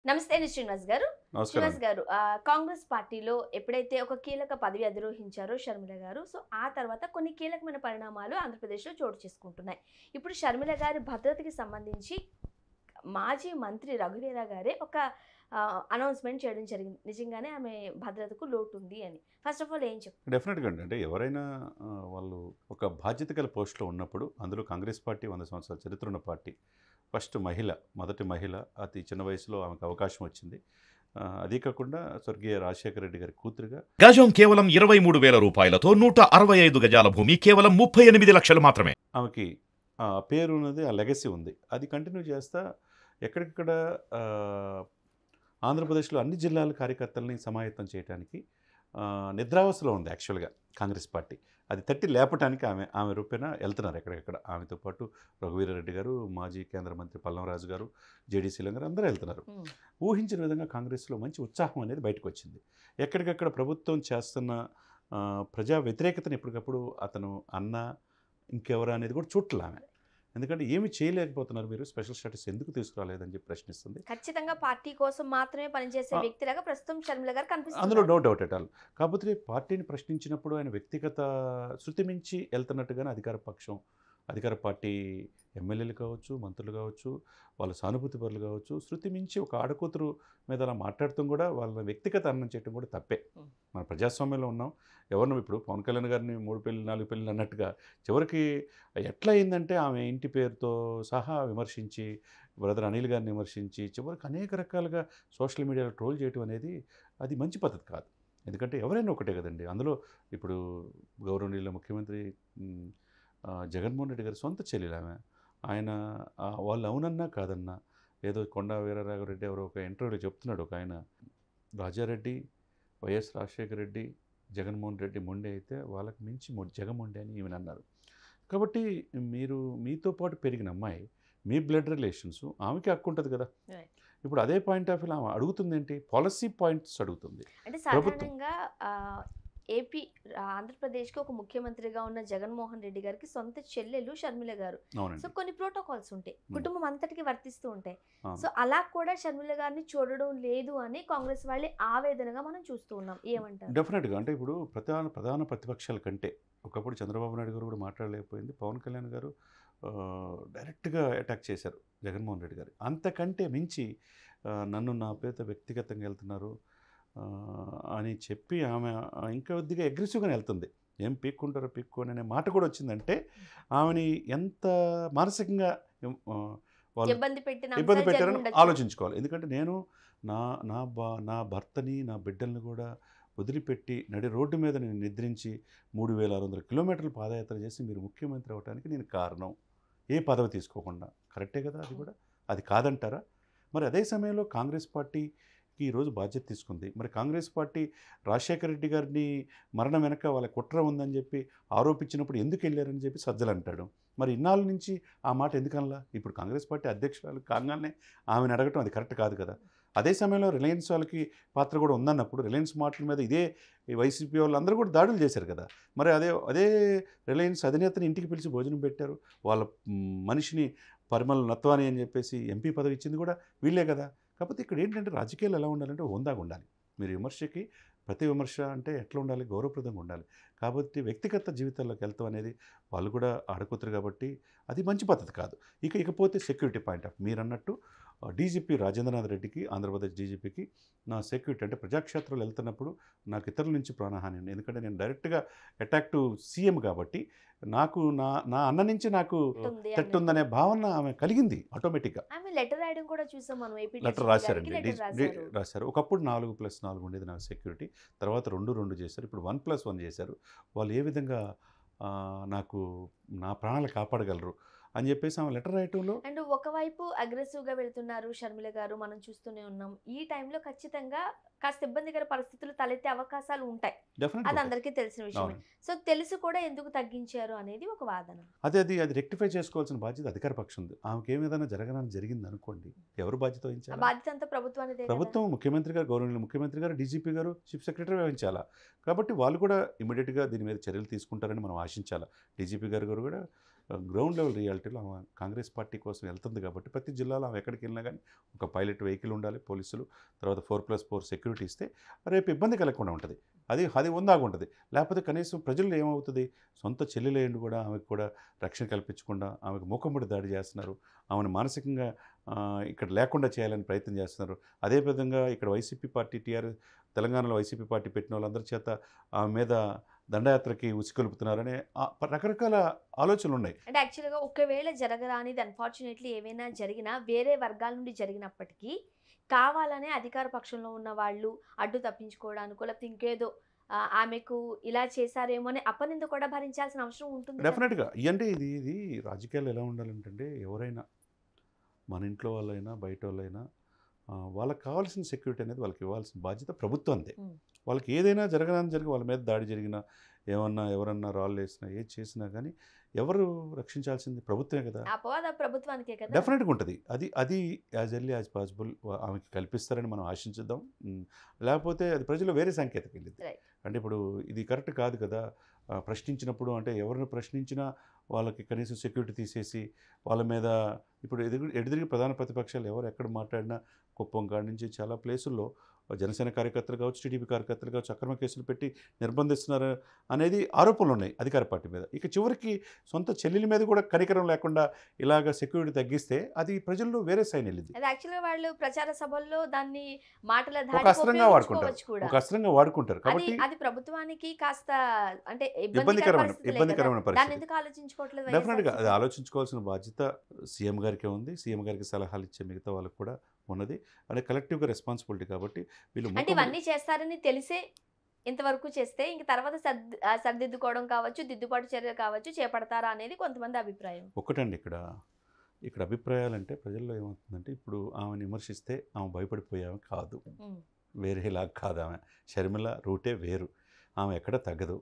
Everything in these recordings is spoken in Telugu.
నమస్తే అండి శ్రీనివాస్ గారు. నమస్కారం. శ్రీనివాస్ గారు, కాంగ్రెస్ పార్టీలో ఎప్పుడైతే ఒక కీలక పదవి అధిరోహించారో షర్మిల గారు, సో ఆ తర్వాత కొన్ని కీలకమైన పరిణామాలు ఆంధ్రప్రదేశ్‌లో చోటు చేసుకుంటున్నాయి. ఇప్పుడు షర్మిల గారి భద్రతకి సంబంధించి మాజీ మంత్రి రఘువీర గారే ఒక అనౌన్స్‌మెంట్ చేయడం జరిగింది. నిజంగానే ఆమె భద్రతకు లోటుంది అని. ఫస్ట్ ఆఫ్ ఆల్ ఏం చెప్తారు? డెఫినెట్‌గా అండి. అంటే ఎవరైనా వాళ్ళు ఒక బాధ్యత గల పోస్ట్‌లో ఉన్నప్పుడు, అందులో కాంగ్రెస్ పార్టీ 100 సంవత్సరాల చరిత్ర ఉన్న పార్టీ. ఫస్ట్ మహిళ, మొదటి మహిళ, అతి చిన్న వయసులో ఆమెకు అవకాశం వచ్చింది. అదీ కాకుండా స్వర్గీయ రాజశేఖర రెడ్డి గారి కూతురుగా గజం కేవలం 23,000 రూపాయలతో 165 గజాల భూమి కేవలం 38 లక్షలు మాత్రమే. ఆమెకి పేరు ఉన్నది, ఆ లెగసీ ఉంది. అది కంటిన్యూ చేస్తా ఎక్కడికక్కడ ఆంధ్రప్రదేశ్లో అన్ని జిల్లాల కార్యకర్తల్ని సమాయత్తం చేయడానికి నిద్రావస్థలో ఉంది యాక్చువల్గా కాంగ్రెస్ పార్టీ. అది తట్టి లేపటానికి ఆమె రూపేణ వెళ్తున్నారు ఎక్కడెక్కడ. ఆమెతో పాటు రఘువీరారెడ్డి గారు, మాజీ కేంద్ర మంత్రి పల్లవరాజు గారు, జేడీ శీలం గారు అందరూ వెళ్తున్నారు. ఊహించిన విధంగా కాంగ్రెస్లో మంచి ఉత్సాహం అనేది బయటకు వచ్చింది. ఎక్కడికక్కడ ప్రభుత్వం చేస్తున్న ప్రజా వ్యతిరేకతను ఎప్పటికప్పుడు అతను అన్న ఇంకెవరా అనేది కూడా చూడలే ఆమె. ఎందుకంటే ఏమి చేయలేకపోతున్నారు మీరు, స్పెషల్ స్టాటస్ ఎందుకు తీసుకురాలేదని చెప్పి ప్రశ్నిస్తుంది. ఖచ్చితంగా పార్టీ కోసం మాత్రమే పనిచేసే వ్యక్తిలాగా ప్రస్తుతం షర్మిల గారు కనిపిస్తున్నారు. అందులో నో డౌట్ ఎట్ ఆల్. కాకపోతే పార్టీని ప్రశ్నించినప్పుడు ఆయన వ్యక్తిగత శృతి మించి వెళ్తున్నట్టుగానే అధికార పార్టీ ఎమ్మెల్యేలు కావచ్చు, మంత్రులు కావచ్చు, వాళ్ళ సానుభూతి పరులు కావచ్చు, శృతి మించి ఒక ఆడకూతురు మీద అలా మాట్లాడటం కూడా వాళ్ళ వ్యక్తిగత అన్నం చేయడం కూడా తప్పే. మన ప్రజాస్వామ్యంలో ఉన్నాం. ఎవరినో ఇప్పుడు పవన్ కళ్యాణ్ గారిని 3 పెళ్ళి 4 పెళ్ళి అన్నట్టుగా చివరికి ఎట్లా అయిందంటే ఆమె ఇంటి పేరుతో సహా విమర్శించి, బ్రదర్ అనిల్ గారిని విమర్శించి, చివరికి అనేక రకాలుగా సోషల్ మీడియాలో ట్రోల్ చేయడం అనేది అది మంచి పద్ధతి కాదు. ఎందుకంటే ఎవరైనా ఒకటే కదండి. అందులో ఇప్పుడు గౌరవనీయుల ముఖ్యమంత్రి జగన్మోహన్ రెడ్డి గారి సొంత చెల్లెలు ఆమె. ఆయన వాళ్ళు అవునన్నా కాదన్నా ఏదో కొండా వీరరాఘవరెడ్డి ఎవరో ఒక ఇంటర్వ్యూలో చెప్తున్నాడు ఒక ఆయన, రాజారెడ్డి, వైఎస్ రాజశేఖర రెడ్డి, జగన్మోహన్ రెడ్డి మొండి అయితే వాళ్ళకి మించి జగమొండి అని ఈమెను అన్నారు. కాబట్టి మీతో పాటు పెరిగిన అమ్మాయి, మీ బ్లడ్ రిలేషన్స్, ఆమెకి హక్కు ఉంటుంది కదా. ఇప్పుడు అదే పాయింట్ ఆఫ్ వ్యూ ఆమె అడుగుతుంది ఏంటి, పాలసీ పాయింట్స్ అడుగుతుంది. అంటే సాధారణంగా ఏపీ ఆంధ్రప్రదేశ్కి ఒక ముఖ్యమంత్రిగా ఉన్న జగన్మోహన్ రెడ్డి గారికి సొంత చెల్లెలు షర్మిల గారు. సో కొన్ని ప్రోటోకాల్స్ ఉంటాయి, కుటుంబం అంతటికి వర్తిస్తూ ఉంటాయి. సో అలా కూడా షర్మిల గారిని చూడడం లేదు అని కాంగ్రెస్ వాళ్ళే ఆవేదనగా మనం చూస్తూ ఉన్నాం. ఏమంటారు? డెఫినెట్గా. అంటే ఇప్పుడు ప్రధాన ప్రతిపక్షాల కంటే ఒకప్పుడు చంద్రబాబు నాయుడు గారు కూడా మాట్లాడలేకపోయింది. పవన్ కళ్యాణ్ గారు డైరెక్ట్గా అటాక్ చేశారు జగన్మోహన్ రెడ్డి గారు. అంతకంటే మించి నన్ను నా పేద వ్యక్తిగతంగా వెళ్తున్నారు అని చెప్పి ఆమె ఇంకా కొద్దిగా అగ్రెసివ్గానే వెళ్తుంది. ఏం పీక్కుంటారో పీక్కోని అనే మాట కూడా వచ్చిందంటే ఆమెని ఎంత మానసికంగా వాళ్ళు ఇబ్బంది పెట్టారని ఆలోచించుకోవాలి. ఎందుకంటే నేను నా భర్తని, నా బిడ్డల్ని కూడా వదిలిపెట్టి నడి రోడ్డు మీద నేను నిద్రించి 3600 కిలోమీటర్లు పాదయాత్ర చేసి మీరు ముఖ్యమంత్రి అవ్వడానికి నేను కారణం, ఏ పదవి తీసుకోకుండా. కరెక్టే కదా అది కూడా. అది కాదంటారా? మరి అదే సమయంలో కాంగ్రెస్ పార్టీ ఈరోజు బాధ్యత తీసుకుంది. మరి కాంగ్రెస్ పార్టీ రాజశేఖర రెడ్డి గారిని మరణం వెనక వాళ్ళ కుట్ర ఉందని చెప్పి ఆరోపించినప్పుడు ఎందుకు వెళ్ళారని చెప్పి సజ్జలు అంటాడు. మరి ఇన్నాళ్ళ నుంచి ఆ మాట ఎందుకనలా? ఇప్పుడు కాంగ్రెస్ పార్టీ అధ్యక్షురాలు కాగానే ఆమెను అడగటం అది కరెక్ట్ కాదు కదా. అదే సమయంలో రిలయన్స్ వాళ్ళకి పాత్ర కూడా ఉందన్నప్పుడు రిలయన్స్ మాటల మీద ఇదే వైసీపీ వాళ్ళందరూ కూడా దాడులు చేశారు కదా. మరి అదే రిలయన్స్ అధినేతని ఇంటికి పిలిచి భోజనం పెట్టారు. వాళ్ళ మనిషిని పరిమళ నత్వాని అని చెప్పేసి ఎంపీ పదవి ఇచ్చింది కూడా వీళ్ళే కదా. కాకపోతే ఇక్కడ ఏంటంటే రాజకీయాలు ఎలా ఉండాలంటే హోందాగా ఉండాలి. మీరు విమర్శకి ప్రతి విమర్శ అంటే ఎట్లా ఉండాలి, గౌరవప్రదంగా ఉండాలి. కాబట్టి వ్యక్తిగత జీవితాల్లోకి వెళ్తాం అనేది వాళ్ళు కూడా ఆడకూతురు కాబట్టి అది మంచి పద్ధతి కాదు. ఇకపోతే సెక్యూరిటీ పాయింట్ ఆఫ్ మీరు అన్నట్టు డీజీపీ రాజేంద్రనాథ్ రెడ్డికి, ఆంధ్రప్రదేశ్ డీజీపీకి నా సెక్యూరిటీ అంటే ప్రజాక్షేత్రంలో వెళ్తున్నప్పుడు నాకు ఇతరుల నుంచి ప్రాణహాని ఉంది. ఎందుకంటే నేను డైరెక్ట్గా అటాక్ టు సీఎం కాబట్టి నాకు నా అన్న నుంచి నాకు థ్రెట్ ఉందనే భావన ఆమె కలిగింది ఆటోమేటిక్గా. లెటర్ రాశారండి, రాశారు. ఒకప్పుడు 4+4 ఉండేది నాకు సెక్యూరిటీ. తర్వాత 2 చేశారు. ఇప్పుడు 1+1 చేశారు. వాళ్ళు ఏ విధంగా నాకు నా ప్రాణాలు కాపాడగలరు అని చెప్పేసి ఆమె లెటర్ రాయటంలో. అండ్ ఒకవైపు అగ్రెసివ్గా వెళ్తున్నారు షర్మిల గారు, మనం చూస్తూనే ఉన్నాం. ఈ టైంలో ఖచ్చితంగా కాస్త ఇబ్బందికర పరిస్థితులు తలెత్తే అవకాశాలు ఉంటాయి, అది అందరికీ తెలిసిన విషయమే. సో తెలిసి కూడా ఎందుకు తగ్గించారు అనేది ఒక వాదన. అది రెక్టిఫై చేసుకోవాల్సిన బాధ్యత అధికార పక్షం ఉంది. ఆమెకి ఏమైనా జరిగింది అనుకోండి, ఎవరు బాధ్యత వహించాలి? బాధ్యత అంతా ప్రభుత్వానికి. ప్రభుత్వం, ముఖ్యమంత్రి గారు, గౌరవనీయులు ముఖ్యమంత్రి గారు, డీజీపీ గారు, చీఫ్ సెక్రటరీ వహించాలా. కాబట్టి వాళ్ళు కూడా ఇమీడియట్గా దీని మీద చర్యలు తీసుకుంటారని మనం ఆశించాలా. డీజీపీ గారు కూడా గ్రౌండ్ లెవెల్ రియాలిటీలో ఆమె కాంగ్రెస్ పార్టీ కోసం వెళ్తుంది కాబట్టి ప్రతి జిల్లాలో ఆమె ఎక్కడికి వెళ్ళినా కానీ ఒక పైలట్ వెహికల్ ఉండాలి, పోలీసులు, తర్వాత 4+4 సెక్యూరిటీ ఇస్తే రేపు ఇబ్బంది కలగకుండా ఉంటుంది. అది ఉందాగా ఉంటుంది. లేకపోతే కనీసం ప్రజల్లో ఏమవుతుంది, సొంత చెల్లెలేండి కూడా ఆమెకు కూడా రక్షణ కల్పించకుండా ఆమెకు మూకమ్మడి దాడి చేస్తున్నారు, ఆమెను మానసికంగా ఇక్కడ లేకుండా చేయాలని ప్రయత్నం చేస్తున్నారు. అదేవిధంగా ఇక్కడ వైసీపీ పార్టీ తెలంగాణలో వైసీపీ పార్టీ పెట్టిన వాళ్ళందరి చేత ఆమె మీద దండయాత్రకి ఉసిగొలుపుతున్నారనే రకరకాల ఆలోచనలు ఉన్నాయి. అంటే యాక్చువల్గా ఒకవేళ జరగరానిది అన్ఫార్చునేట్లీ ఏమైనా జరిగినా వేరే వర్గాల నుండి జరిగినప్పటికీ కావాలనే అధికార పక్షంలో ఉన్న వాళ్ళు అడ్డు తప్పించుకోవడానికో లేకపోతే ఇంకేదో ఆమెకు ఇలా చేశారేమో అనే అపనింద కూడా భరించాల్సిన అవసరం ఉంటుంది. డెఫినెట్గా అంటే ఇది రాజకీయాలు ఎలా ఉండాలంటే ఎవరైనా మన ఇంట్లో వాళ్ళైనా బయట వాళ్ళైనా వాళ్ళకి కావాల్సిన సెక్యూరిటీ అనేది వాళ్ళకి ఇవ్వాల్సిన బాధ్యత ప్రభుత్వందే. వాళ్ళకి ఏదైనా జరిగి వాళ్ళ మీద దాడి జరిగినా ఎవరన్నా రాళ్ళు వేసినా ఏది చేసినా కానీ ఎవరు రక్షించాల్సింది ప్రభుత్వమే కదా. ప్రభుత్వానికే కదా. డెఫినెట్గా ఉంటుంది. అది యాజ్ ఎర్లీ యాజ్ పాసిబుల్ ఆమెకి కల్పిస్తారని మనం ఆశించుద్దాం. లేకపోతే అది ప్రజలు వేరే సంకేతం వెళ్ళింది. అంటే ఇప్పుడు ఇది కరెక్ట్ కాదు కదా. ప్రశ్నించినప్పుడు అంటే ఎవరిని ప్రశ్నించినా వాళ్ళకి కనీసం సెక్యూరిటీ తీసేసి వాళ్ళ మీద ఇప్పుడు ఎదురుగా ప్రధాన ప్రతిపక్షాలు ఎవరు ఎక్కడ మాట్లాడినా కుప్పం కాడి నుంచి చాలా ప్లేసుల్లో జనసేన కార్యకర్తలు కావచ్చు, టీడీపీ కార్యకర్తలు కావచ్చు అక్రమ కేసులు పెట్టి నిర్బంధిస్తున్నారు అనేది ఆరోపణలు ఉన్నాయి అధికార పార్టీ మీద. ఇక చివరికి సొంత చెల్లెల మీద కూడా కనికరం లేకుండా ఇలాగ సెక్యూరిటీ తగ్గిస్తే అది ప్రజల్లో వేరే సైన్ వెళ్ళింది. యాక్చువల్గా వాళ్ళు ప్రచార సభల్లో దాన్ని మాటల ఒక అస్త్రంగా వాడుకుంటారు కాబట్టి అది ప్రభుత్వానికి కాస్త అంటే ఇబ్బందికరమైన పరిస్థితి. ఎందుకు ఆలోచించుకోవట్లేదు? డెఫినెట్గా అది ఆలోచించుకోవాల్సిన బాధ్యత సీఎం గారికే ఉంది. సీఎం గారికి సలహాలు ఇచ్చే మిగతా వాళ్ళకి కూడా ఉన్నది. అంటే కలెక్టివ్గా రెస్పాన్సిబిలిటీ కాబట్టి వీళ్ళు అంటే ఇవన్నీ చేస్తారని తెలిసే ఇంతవరకు చేస్తే ఇంక తర్వాత సర్దిద్దుకోవడం కావచ్చు, దిద్దుబాటు చర్యలు కావచ్చు చేపడతారా అనేది కొంతమంది అభిప్రాయం. ఒకటండి ఇక్కడ అభిప్రాయాలంటే ప్రజల్లో ఏమవుతుందంటే ఇప్పుడు ఆమెను విమర్శిస్తే ఆమె భయపడిపోయామే కాదు, వేరేలా కాదు. ఆమె షర్మిల రూటే వేరు, ఆమె ఎక్కడ తగ్గదు.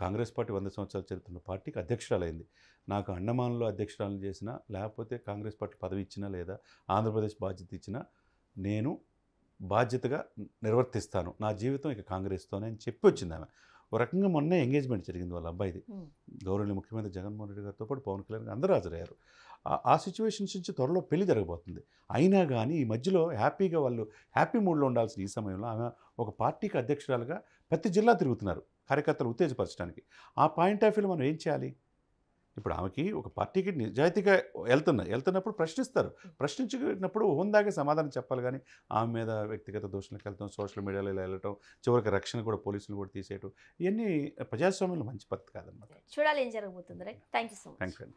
కాంగ్రెస్ పార్టీ 100 సంవత్సరాలు చదువుతున్న పార్టీకి అధ్యక్షురాలైంది. నాకు అండమాన్లో అధ్యక్షురాలను చేసినా లేకపోతే కాంగ్రెస్ పార్టీ పదవి ఇచ్చినా లేదా ఆంధ్రప్రదేశ్ బాధ్యత ఇచ్చినా నేను బాధ్యతగా నిర్వర్తిస్తాను, నా జీవితం ఇక కాంగ్రెస్తోనే అని చెప్పి వచ్చింది ఆమె. ఒక రకంగా మొన్నే ఎంగేజ్మెంట్ జరిగింది వాళ్ళ అబ్బాయిది. గౌరవనీయ ముఖ్యమంత్రి జగన్మోహన్ రెడ్డి గారితో పాటు పవన్ కళ్యాణ్ అందరూ హాజరయ్యారు. ఆ సిచ్యువేషన్స్ నుంచి త్వరలో పెళ్లి జరగబోతుంది. అయినా కానీ ఈ మధ్యలో హ్యాపీగా వాళ్ళు హ్యాపీ మూడ్లో ఉండాల్సిన ఈ సమయంలో ఆమె ఒక పార్టీకి అధ్యక్షురాలుగా ప్రతి జిల్లా తిరుగుతున్నారు కార్యకర్తలు ఉత్తేజపరచడానికి. ఆ పాయింట్ ఆఫ్ వ్యూలో మనం ఏం చేయాలి? ఇప్పుడు ఆమెకి ఒక పార్టీకి నిజాయితీగా వెళ్తున్నప్పుడు ప్రశ్నించినప్పుడు హోందాగే సమాధానం చెప్పాలి. కానీ ఆమె మీద వ్యక్తిగత దోషులకు వెళ్తాం, సోషల్ మీడియాలో ఇలా వెళ్ళటం, చివరికి రక్షణ కూడా పోలీసులు కూడా తీసేయటం, ఇవన్నీ ప్రజాస్వామ్యంలో మంచి పద్ధతి కాదన్నమాట. చూడాలి ఏం జరగబోతుంది. Thank you so much. Thank you.